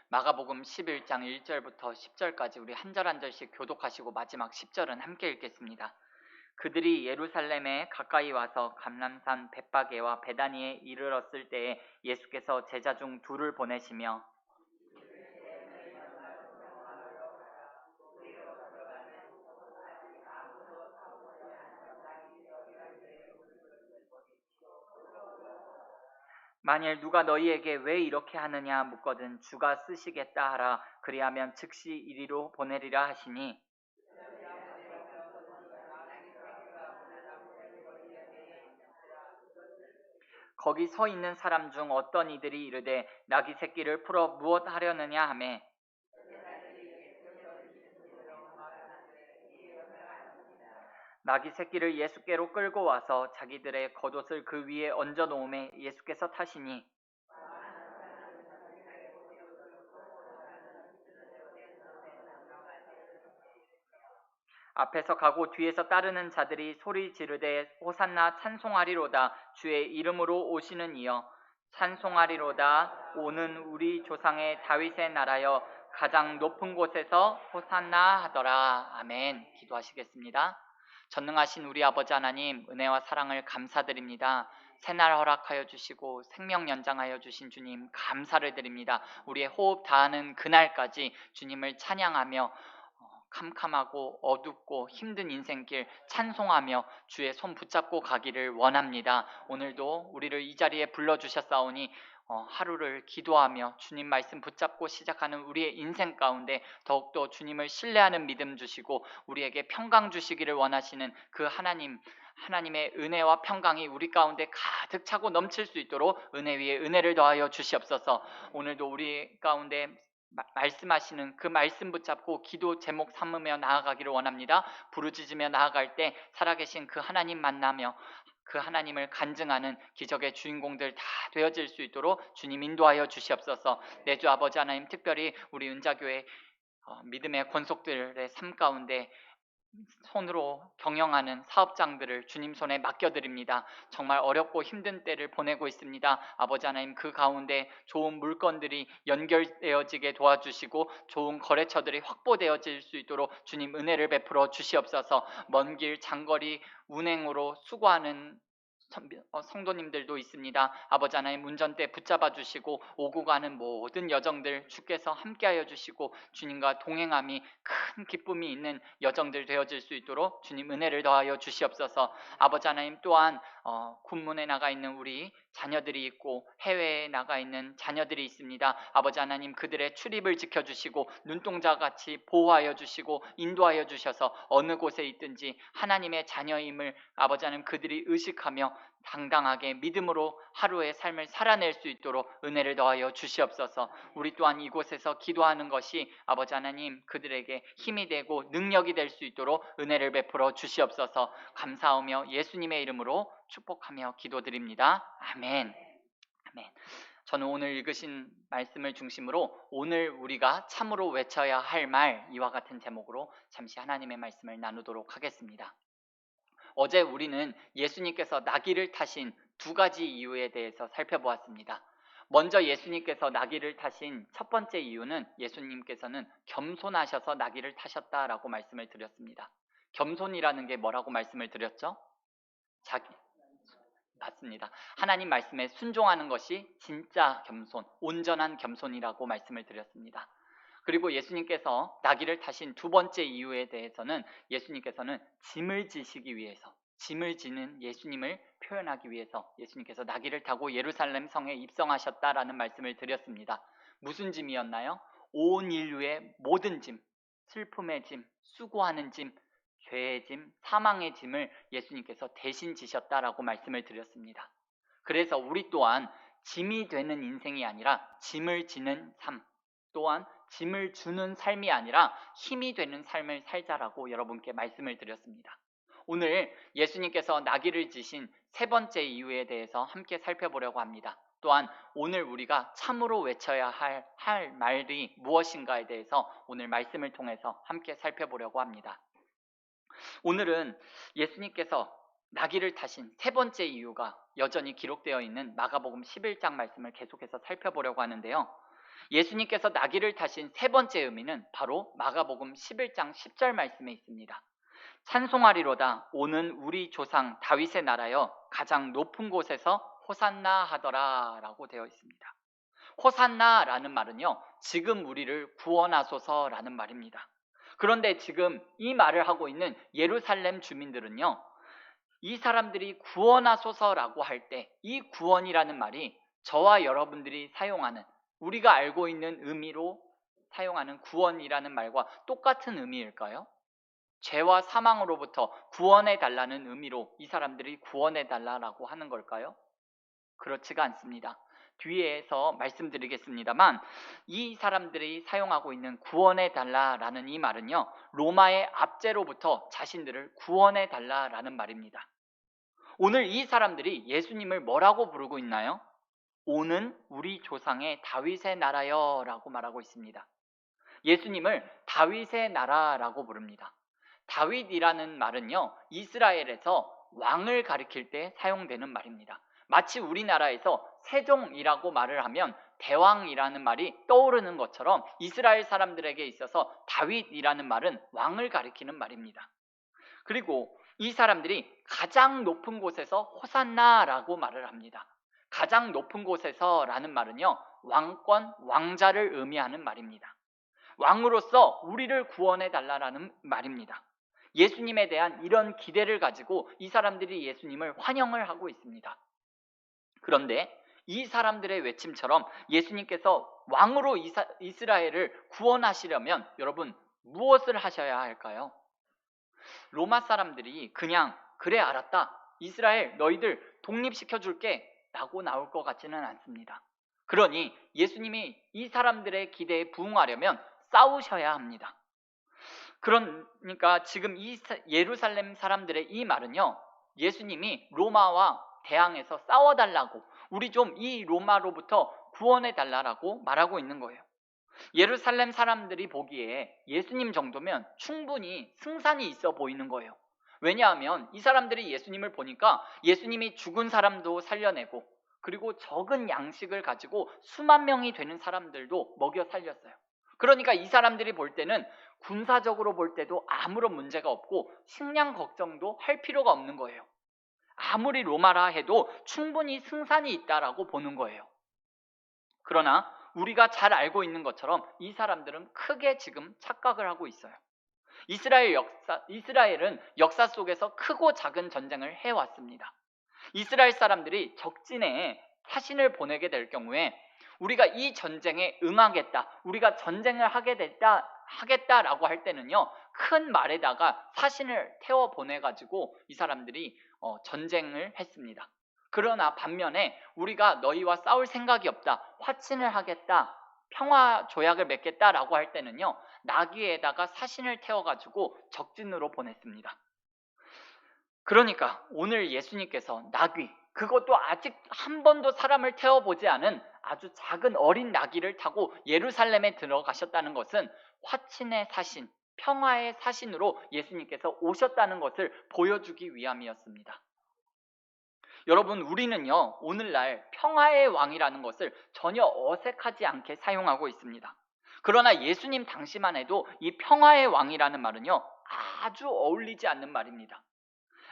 마가복음 11장 1절부터 10절까지 우리 한 절 한 절씩 교독하시고 마지막 10절은 함께 읽겠습니다. 그들이 예루살렘에 가까이 와서 감람산 벳바게와 베다니에 이르렀을 때에 예수께서 제자 중 둘을 보내시며 만일 누가 너희에게 왜 이렇게 하느냐 묻거든 주가 쓰시겠다 하라. 그리하면 즉시 이리로 보내리라 하시니 거기 서 있는 사람 중 어떤 이들이 이르되 나귀 새끼를 풀어 무엇 하려느냐 하매 나귀 새끼를 예수께로 끌고 와서 자기들의 겉옷을 그 위에 얹어 놓음에 예수께서 타시니 앞에서 가고 뒤에서 따르는 자들이 소리 지르되 호산나 찬송하리로다 주의 이름으로 오시는 이여 찬송하리로다 오는 우리 조상의 다윗의 나라여 가장 높은 곳에서 호산나 하더라. 아멘. 기도하시겠습니다. 전능하신 우리 아버지 하나님, 은혜와 사랑을 감사드립니다. 새날 허락하여 주시고 생명 연장하여 주신 주님 감사를 드립니다. 우리의 호흡 다하는 그날까지 주님을 찬양하며 캄캄하고 어둡고 힘든 인생길 찬송하며 주의 손 붙잡고 가기를 원합니다. 오늘도 우리를 이 자리에 불러주셨사오니 하루를 기도하며 주님 말씀 붙잡고 시작하는 우리의 인생 가운데 더욱더 주님을 신뢰하는 믿음 주시고 우리에게 평강 주시기를 원하시는 그 하나님의 은혜와 평강이 우리 가운데 가득 차고 넘칠 수 있도록 은혜 위에 은혜를 더하여 주시옵소서. 오늘도 우리 가운데 말씀하시는 그 말씀 붙잡고 기도 제목 삼으며 나아가기를 원합니다. 부르짖으며 나아갈 때 살아계신 그 하나님 만나며 그 하나님을 간증하는 기적의 주인공들 다 되어질 수 있도록 주님 인도하여 주시옵소서. 내 주 아버지 하나님, 특별히 우리 은자교회 믿음의 권속들의 삶 가운데 손으로 경영하는 사업장들을 주님 손에 맡겨드립니다. 정말 어렵고 힘든 때를 보내고 있습니다. 아버지 하나님, 그 가운데 좋은 물건들이 연결되어지게 도와주시고 좋은 거래처들이 확보되어질 수 있도록 주님 은혜를 베풀어 주시옵소서. 먼 길 장거리 운행으로 수고하는 성도님들도 있습니다. 아버지 하나님, 운전대 붙잡아 주시고 오고 가는 모든 여정들 주께서 함께하여 주시고 주님과 동행함이 큰 기쁨이 있는 여정들 되어질 수 있도록 주님 은혜를 더하여 주시옵소서. 아버지 하나님, 또한 군문에 나가 있는 우리 자녀들이 있고 해외에 나가 있는 자녀들이 있습니다. 아버지 하나님, 그들의 출입을 지켜주시고 눈동자같이 보호하여 주시고 인도하여 주셔서 어느 곳에 있든지 하나님의 자녀임을 아버지 하나님 그들이 의식하며 당당하게 믿음으로 하루의 삶을 살아낼 수 있도록 은혜를 더하여 주시옵소서. 우리 또한 이곳에서 기도하는 것이 아버지 하나님 그들에게 힘이 되고 능력이 될 수 있도록 은혜를 베풀어 주시옵소서. 감사하며 예수님의 이름으로 축복하며 기도드립니다. 아멘. 아멘. 저는 오늘 읽으신 말씀을 중심으로 오늘 우리가 참으로 외쳐야 할 말, 이와 같은 제목으로 잠시 하나님의 말씀을 나누도록 하겠습니다. 어제 우리는 예수님께서 나귀를 타신 두 가지 이유에 대해서 살펴보았습니다. 먼저 예수님께서 나귀를 타신 첫 번째 이유는 예수님께서는 겸손하셔서 나귀를 타셨다라고 말씀을 드렸습니다. 겸손이라는 게 뭐라고 말씀을 드렸죠? 맞습니다. 하나님 말씀에 순종하는 것이 진짜 겸손, 온전한 겸손이라고 말씀을 드렸습니다. 그리고 예수님께서 나귀를 타신 두 번째 이유에 대해서는 예수님께서는 짐을 지시기 위해서, 짐을 지는 예수님을 표현하기 위해서 예수님께서 나귀를 타고 예루살렘 성에 입성하셨다라는 말씀을 드렸습니다. 무슨 짐이었나요? 온 인류의 모든 짐, 슬픔의 짐, 수고하는 짐, 죄의 짐, 사망의 짐을 예수님께서 대신 지셨다라고 말씀을 드렸습니다. 그래서 우리 또한 짐이 되는 인생이 아니라 짐을 지는 삶, 또한 짐을 주는 삶이 아니라 힘이 되는 삶을 살자라고 여러분께 말씀을 드렸습니다. 오늘 예수님께서 나귀를 지신 세 번째 이유에 대해서 함께 살펴보려고 합니다. 또한 오늘 우리가 참으로 외쳐야 할 말이 무엇인가에 대해서 오늘 말씀을 통해서 함께 살펴보려고 합니다. 오늘은 예수님께서 나귀를 타신 세 번째 이유가 여전히 기록되어 있는 마가복음 11장 말씀을 계속해서 살펴보려고 하는데요. 예수님께서 나귀를 타신 세 번째 의미는 바로 마가복음 11장 10절 말씀에 있습니다. 찬송하리로다 오는 우리 조상 다윗의 나라여 가장 높은 곳에서 호산나 하더라 라고 되어 있습니다. 호산나라는 말은요, 지금 우리를 구원하소서라는 말입니다. 그런데 지금 이 말을 하고 있는 예루살렘 주민들은요, 이 사람들이 구원하소서라고 할 때 이 구원이라는 말이 저와 여러분들이 사용하는, 우리가 알고 있는 의미로 사용하는 구원이라는 말과 똑같은 의미일까요? 죄와 사망으로부터 구원해 달라는 의미로 이 사람들이 구원해 달라고 하는 걸까요? 그렇지가 않습니다. 뒤에서 말씀드리겠습니다만 이 사람들이 사용하고 있는 구원해 달라라는 이 말은요, 로마의 압제로부터 자신들을 구원해 달라라는 말입니다. 오늘 이 사람들이 예수님을 뭐라고 부르고 있나요? 오는 우리 조상의 다윗의 나라여 라고 말하고 있습니다. 예수님을 다윗의 나라라고 부릅니다. 다윗이라는 말은요, 이스라엘에서 왕을 가리킬 때 사용되는 말입니다. 마치 우리나라에서 세종이라고 말을 하면 대왕이라는 말이 떠오르는 것처럼 이스라엘 사람들에게 있어서 다윗이라는 말은 왕을 가리키는 말입니다. 그리고 이 사람들이 가장 높은 곳에서 호산나라고 말을 합니다. 가장 높은 곳에서라는 말은요, 왕권, 왕자를 의미하는 말입니다. 왕으로서 우리를 구원해 달라라는 말입니다. 예수님에 대한 이런 기대를 가지고 이 사람들이 예수님을 환영을 하고 있습니다. 그런데 이 사람들의 외침처럼 예수님께서 왕으로 이스라엘을 구원하시려면 여러분 무엇을 하셔야 할까요? 로마 사람들이 그냥 그래 알았다, 이스라엘 너희들 독립시켜 줄게 라고 나올 것 같지는 않습니다. 그러니 예수님이 이 사람들의 기대에 부응하려면 싸우셔야 합니다. 그러니까 지금 이 예루살렘 사람들의 이 말은요, 예수님이 로마와 대항해서 싸워달라고, 우리 좀 이 로마로부터 구원해 달라고 말하고 있는 거예요. 예루살렘 사람들이 보기에 예수님 정도면 충분히 승산이 있어 보이는 거예요. 왜냐하면 이 사람들이 예수님을 보니까 예수님이 죽은 사람도 살려내고, 그리고 적은 양식을 가지고 수만 명이 되는 사람들도 먹여 살렸어요. 그러니까 이 사람들이 볼 때는 군사적으로 볼 때도 아무런 문제가 없고 식량 걱정도 할 필요가 없는 거예요. 아무리 로마라 해도 충분히 승산이 있다라고 보는 거예요. 그러나 우리가 잘 알고 있는 것처럼 이 사람들은 크게 지금 착각을 하고 있어요. 이스라엘은 역사 속에서 크고 작은 전쟁을 해왔습니다. 이스라엘 사람들이 적진에 사신을 보내게 될 경우에 우리가 이 전쟁에 응하겠다, 우리가 전쟁을 하겠다라고 할 때는요, 큰 말에다가 사신을 태워 보내가지고 이 사람들이 전쟁을 했습니다. 그러나 반면에 우리가 너희와 싸울 생각이 없다, 화친을 하겠다, 평화 조약을 맺겠다라고 할 때는요, 나귀에다가 사신을 태워가지고 적진으로 보냈습니다. 그러니까 오늘 예수님께서 나귀, 그것도 아직 한 번도 사람을 태워보지 않은 아주 작은 어린 나귀를 타고 예루살렘에 들어가셨다는 것은 화친의 사신, 평화의 사신으로 예수님께서 오셨다는 것을 보여주기 위함이었습니다. 여러분, 우리는요, 오늘날 평화의 왕이라는 것을 전혀 어색하지 않게 사용하고 있습니다. 그러나 예수님 당시만 해도 이 평화의 왕이라는 말은요, 아주 어울리지 않는 말입니다.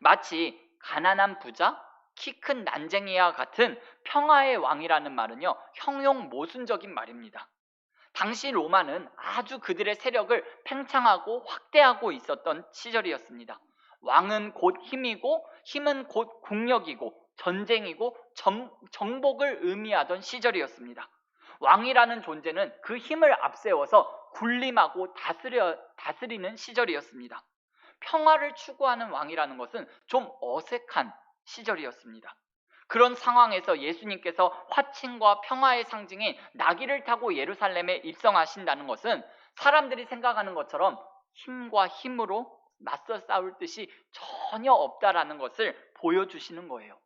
마치 가난한 부자, 키 큰 난쟁이와 같은 평화의 왕이라는 말은요, 형용 모순적인 말입니다. 당시 로마는 아주 그들의 세력을 팽창하고 확대하고 있었던 시절이었습니다. 왕은 곧 힘이고, 힘은 곧 국력이고, 전쟁이고, 정복을 의미하던 시절이었습니다. 왕이라는 존재는 그 힘을 앞세워서 군림하고 다스리는 시절이었습니다. 평화를 추구하는 왕이라는 것은 좀 어색한 시절이었습니다. 그런 상황에서 예수님께서 화친과 평화의 상징인 나귀를 타고 예루살렘에 입성하신다는 것은 사람들이 생각하는 것처럼 힘과 힘으로 맞서 싸울 뜻이 전혀 없다라는 것을 보여주시는 거예요.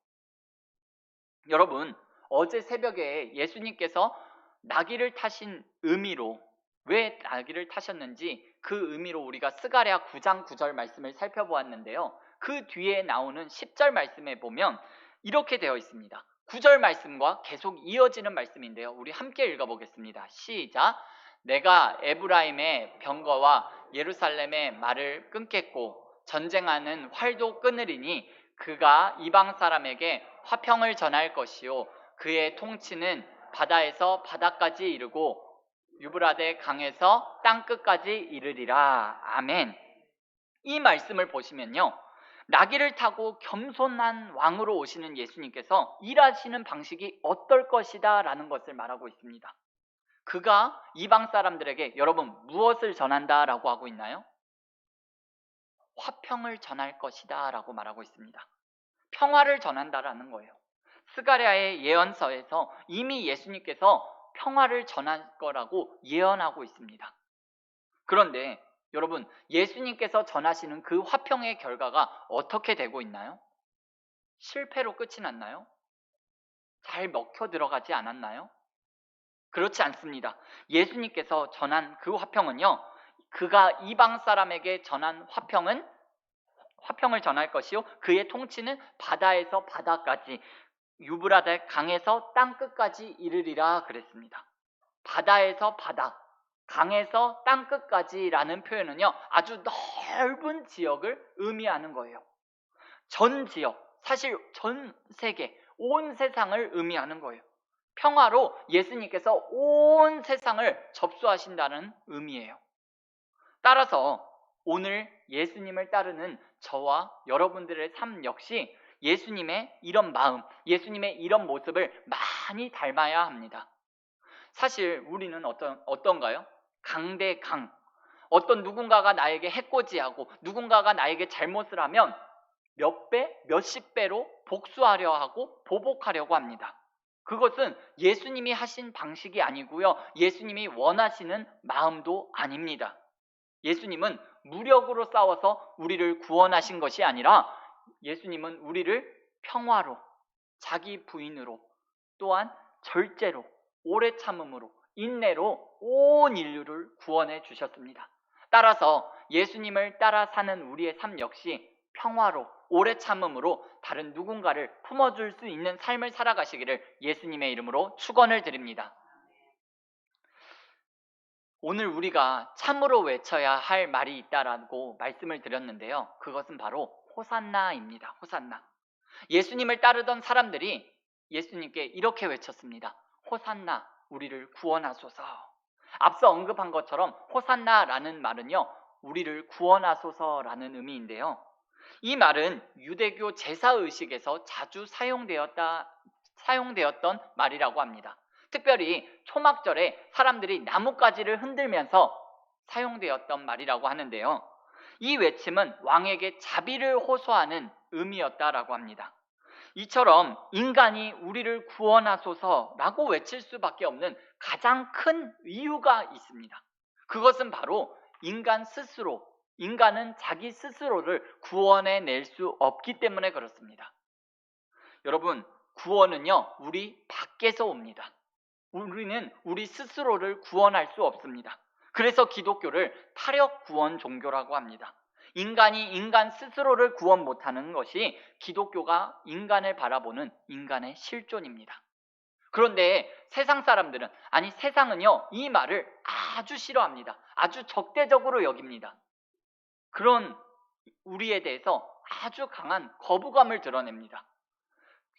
여러분, 어제 새벽에 예수님께서 나귀를 타신 의미로, 왜 나귀를 타셨는지 그 의미로 우리가 스가랴 9장 9절 말씀을 살펴보았는데요, 그 뒤에 나오는 10절 말씀에 보면 이렇게 되어 있습니다. 9절 말씀과 계속 이어지는 말씀인데요. 우리 함께 읽어보겠습니다. 시작. 내가 에브라임의 병거와 예루살렘의 말을 끊겠고 전쟁하는 활도 끊으리니 그가 이방 사람에게 화평을 전할 것이요 그의 통치는 바다에서 바다까지 이르고 유브라데 강에서 땅끝까지 이르리라. 아멘. 이 말씀을 보시면요, 나귀를 타고 겸손한 왕으로 오시는 예수님께서 일하시는 방식이 어떨 것이다 라는 것을 말하고 있습니다. 그가 이방 사람들에게 여러분 무엇을 전한다 라고 하고 있나요? 화평을 전할 것이다 라고 말하고 있습니다. 평화를 전한다라는 거예요. 스가랴의 예언서에서 이미 예수님께서 평화를 전할 거라고 예언하고 있습니다. 그런데 여러분, 예수님께서 전하시는 그 화평의 결과가 어떻게 되고 있나요? 실패로 끝이 났나요? 잘 먹혀 들어가지 않았나요? 그렇지 않습니다. 예수님께서 전한 그 화평은요, 그가 이방 사람에게 전한 화평을 전할 것이요 그의 통치는 바다에서 바다까지 유브라데 강에서 땅끝까지 이르리라 그랬습니다. 바다에서 바다, 강에서 땅끝까지라는 표현은요, 아주 넓은 지역을 의미하는 거예요. 전 지역, 사실 전 세계, 온 세상을 의미하는 거예요. 평화로 예수님께서 온 세상을 접수하신다는 의미예요. 따라서 오늘 예수님을 따르는 저와 여러분들의 삶 역시 예수님의 이런 마음, 예수님의 이런 모습을 많이 닮아야 합니다. 사실 우리는 어떤가요? 강대강. 어떤 누군가가 나에게 해코지하고 누군가가 나에게 잘못을 하면 몇 배, 몇십 배로 복수하려 하고 보복하려고 합니다. 그것은 예수님이 하신 방식이 아니고요. 예수님이 원하시는 마음도 아닙니다. 예수님은 무력으로 싸워서 우리를 구원하신 것이 아니라 예수님은 우리를 평화로, 자기 부인으로, 또한 절제로, 오래 참음으로, 인내로 온 인류를 구원해 주셨습니다. 따라서 예수님을 따라 사는 우리의 삶 역시 평화로, 오래 참음으로 다른 누군가를 품어줄 수 있는 삶을 살아가시기를 예수님의 이름으로 축원을 드립니다. 오늘 우리가 참으로 외쳐야 할 말이 있다라고 말씀을 드렸는데요. 그것은 바로 호산나입니다. 호산나. 예수님을 따르던 사람들이 예수님께 이렇게 외쳤습니다. 호산나, 우리를 구원하소서. 앞서 언급한 것처럼 호산나라는 말은요, 우리를 구원하소서라는 의미인데요. 이 말은 유대교 제사의식에서 자주 사용되었던 말이라고 합니다. 특별히 초막절에 사람들이 나뭇가지를 흔들면서 사용되었던 말이라고 하는데요. 이 외침은 왕에게 자비를 호소하는 의미였다라고 합니다. 이처럼 인간이 우리를 구원하소서라고 외칠 수밖에 없는 가장 큰 이유가 있습니다. 그것은 바로 인간은 자기 스스로를 구원해낼 수 없기 때문에 그렇습니다. 여러분, 구원은요, 우리 밖에서 옵니다. 우리는 우리 스스로를 구원할 수 없습니다. 그래서 기독교를 타력 구원 종교라고 합니다. 인간이 인간 스스로를 구원 못하는 것이 기독교가 인간을 바라보는 인간의 실존입니다. 그런데 세상 사람들은, 아니 세상은요, 이 말을 아주 싫어합니다. 아주 적대적으로 여깁니다. 그런 우리에 대해서 아주 강한 거부감을 드러냅니다.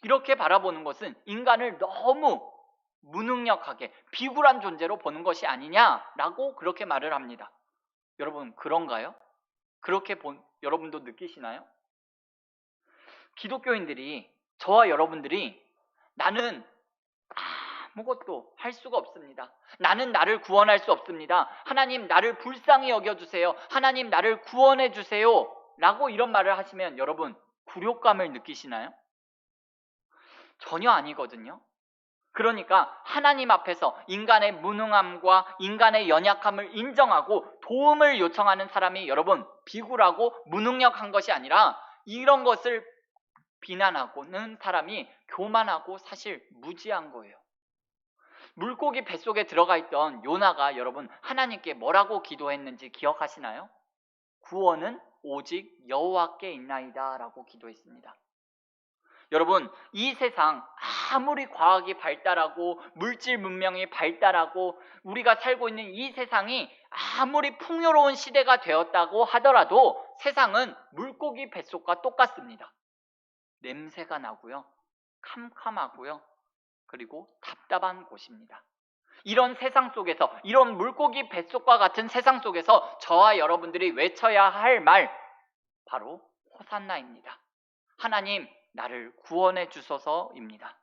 이렇게 바라보는 것은 인간을 너무 무능력하게 비굴한 존재로 보는 것이 아니냐라고 그렇게 말을 합니다. 여러분 그런가요? 여러분도 느끼시나요? 기독교인들이, 저와 여러분들이 나는 아무것도 할 수가 없습니다. 나는 나를 구원할 수 없습니다. 하나님 나를 불쌍히 여겨주세요. 하나님 나를 구원해 주세요. 라고 이런 말을 하시면 여러분 굴욕감을 느끼시나요? 전혀 아니거든요. 그러니까 하나님 앞에서 인간의 무능함과 인간의 연약함을 인정하고 도움을 요청하는 사람이 여러분 비굴하고 무능력한 것이 아니라 이런 것을 비난하고는 사람이 교만하고 사실 무지한 거예요. 물고기 뱃속에 들어가 있던 요나가 여러분 하나님께 뭐라고 기도했는지 기억하시나요? 구원은 오직 여호와께 있나이다 라고 기도했습니다. 여러분, 이 세상 아무리 과학이 발달하고 물질 문명이 발달하고 우리가 살고 있는 이 세상이 아무리 풍요로운 시대가 되었다고 하더라도 세상은 물고기 뱃속과 똑같습니다. 냄새가 나고요. 캄캄하고요. 그리고 답답한 곳입니다. 이런 세상 속에서, 이런 물고기 뱃속과 같은 세상 속에서 저와 여러분들이 외쳐야 할 말, 바로 호산나입니다. 하나님, 나를 구원해 주소서입니다.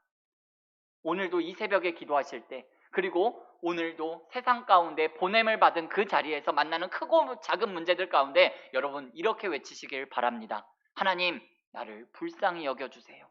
오늘도 이 새벽에 기도하실 때, 그리고 오늘도 세상 가운데 보냄을 받은 그 자리에서 만나는 크고 작은 문제들 가운데 여러분 이렇게 외치시길 바랍니다. 하나님, 나를 불쌍히 여겨주세요.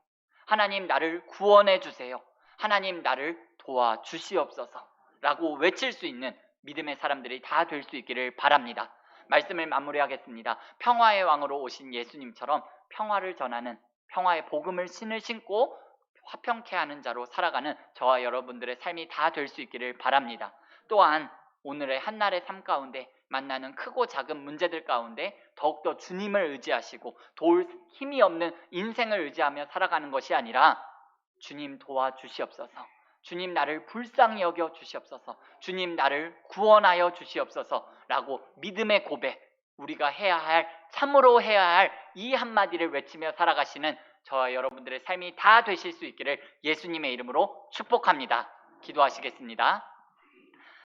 하나님, 나를 구원해 주세요. 하나님, 나를 도와주시옵소서 라고 외칠 수 있는 믿음의 사람들이 다 될 수 있기를 바랍니다. 말씀을 마무리하겠습니다. 평화의 왕으로 오신 예수님처럼 평화를 전하는, 평화의 복음을 신을 신고 화평케 하는 자로 살아가는 저와 여러분들의 삶이 다 될 수 있기를 바랍니다. 또한 오늘의 한날의 삶 가운데 만나는 크고 작은 문제들 가운데 더욱더 주님을 의지하시고 도울 힘이 없는 인생을 의지하며 살아가는 것이 아니라 주님 도와주시옵소서, 주님 나를 불쌍히 여겨 주시옵소서, 주님 나를 구원하여 주시옵소서 라고 믿음의 고백, 우리가 해야 할, 참으로 해야 할 이 한마디를 외치며 살아가시는 저와 여러분들의 삶이 다 되실 수 있기를 예수님의 이름으로 축복합니다. 기도하시겠습니다.